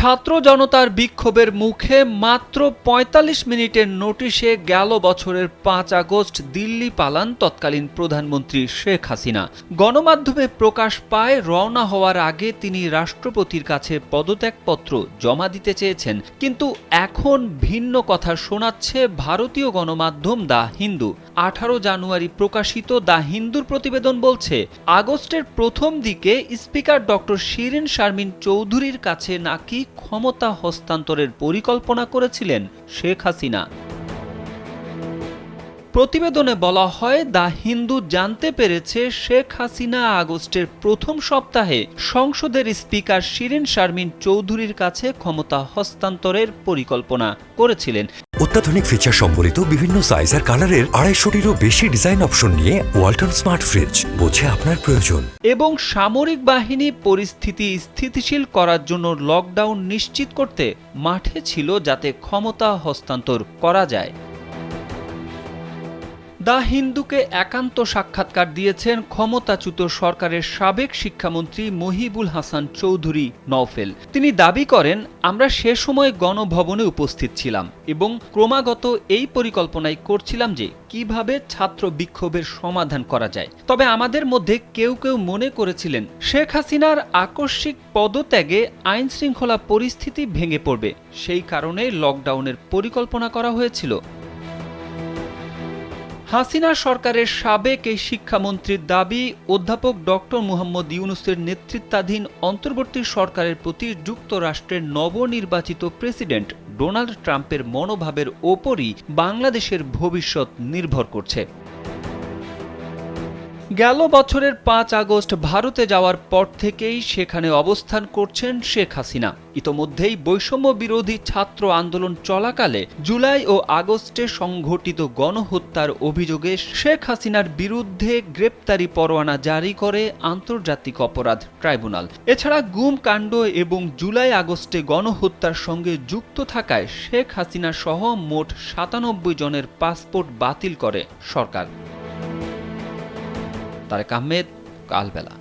ছাত্র জনতার বিক্ষোভের মুখে মাত্র ৪৫ মিনিটের নোটিশে গেল বছরের ৫ আগস্ট দিল্লি পালান তৎকালীন প্রধানমন্ত্রী শেখ হাসিনা। গণমাধ্যমে প্রকাশ পায় রওনা হওয়ার আগে তিনি রাষ্ট্রপতির কাছে পদত্যাগপত্র জমা দিতে চেয়েছেন, কিন্তু এখন ভিন্ন কথা শোনাচ্ছে ভারতীয় গণমাধ্যম দ্য হিন্দু। ১৮ জানুয়ারি প্রকাশিত দ্য হিন্দুর প্রতিবেদন বলছে, আগস্টের প্রথম দিকে স্পিকার ডক্টর শিরিন শারমিন চৌধুরীর কাছে নাকি ক্ষমতা হস্তান্তরের পরিকল্পনা করেছিলেন শেখ হাসিনা। প্রতিবেদনে বলা হয়, দ্য হিন্দু জানতে পেরেছে শেখ হাসিনা আগস্টের প্রথম সপ্তাহে সংসদের স্পিকার শিরিন শারমিন চৌধুরীর কাছে ক্ষমতা হস্তান্তরের পরিকল্পনা করেছিলেন। অত্যাধুনিক ফিচার সম্বলিত বিভিন্ন সাইজ আর কালারের ২৫০-টিরও বেশি ডিজাইন অপশন নিয়ে ওয়ালটন স্মার্ট ফ্রিজ, বোঝে আপনার প্রয়োজন। এবং সামরিক বাহিনী পরিস্থিতি স্থিতিশীল করার জন্য লকডাউন নিশ্চিত করতে মাঠে ছিল, যাতে ক্ষমতা হস্তান্তর করা যায়। দ্য হিন্দুকে একান্ত সাক্ষাৎকার দিয়েছেন ক্ষমতাচ্যুত সরকারের সাবেক শিক্ষামন্ত্রী মহিবুল হাসান চৌধুরী নওফেল। তিনি দাবি করেন, আমরা সে সময় গণভবনে উপস্থিত ছিলাম এবং ক্রমাগত এই পরিকল্পনাই করছিলাম যে কিভাবে ছাত্র বিক্ষোভের সমাধান করা যায়। তবে আমাদের মধ্যে কেউ কেউ মনে করেছিলেন শেখ হাসিনার আকস্মিক পদত্যাগে আইন শৃঙ্খলা পরিস্থিতি ভেঙে পড়বে, সেই কারণে লকডাউনের পরিকল্পনা করা হয়েছিল। হাসিনা সরকারের সাবেক এই শিক্ষামন্ত্রীর দাবি, অধ্যাপক ডক্টর মুহাম্মদ ইউনূসের নেতৃত্বাধীন অন্তর্বর্তী সরকারের প্রতি যুক্তরাষ্ট্রের নবনির্বাচিত প্রেসিডেন্ট ডোনাল্ড ট্রাম্পের মনোভাবের ওপরই বাংলাদেশের ভবিষ্যৎ নির্ভর করছে। গেল বছরের ৫ আগস্ট ভারতে যাওয়ার পর থেকেই সেখানে অবস্থান করছেন শেখ হাসিনা। ইতোমধ্যেই বৈষম্য বিরোধী ছাত্র আন্দোলন চলাকালে জুলাই ও আগস্টে সংঘটিত গণহত্যার অভিযোগে শেখ হাসিনার বিরুদ্ধে গ্রেপ্তারি পরোয়ানা জারি করে আন্তর্জাতিক অপরাধ ট্রাইব্যুনাল। এছাড়া গুম কাণ্ড এবং জুলাই আগস্টে গণহত্যার সঙ্গে যুক্ত থাকায় শেখ হাসিনা সহ মোট ৯৭ জনের পাসপোর্ট বাতিল করে সরকার। তারেক আহমেদ, কালবেলা।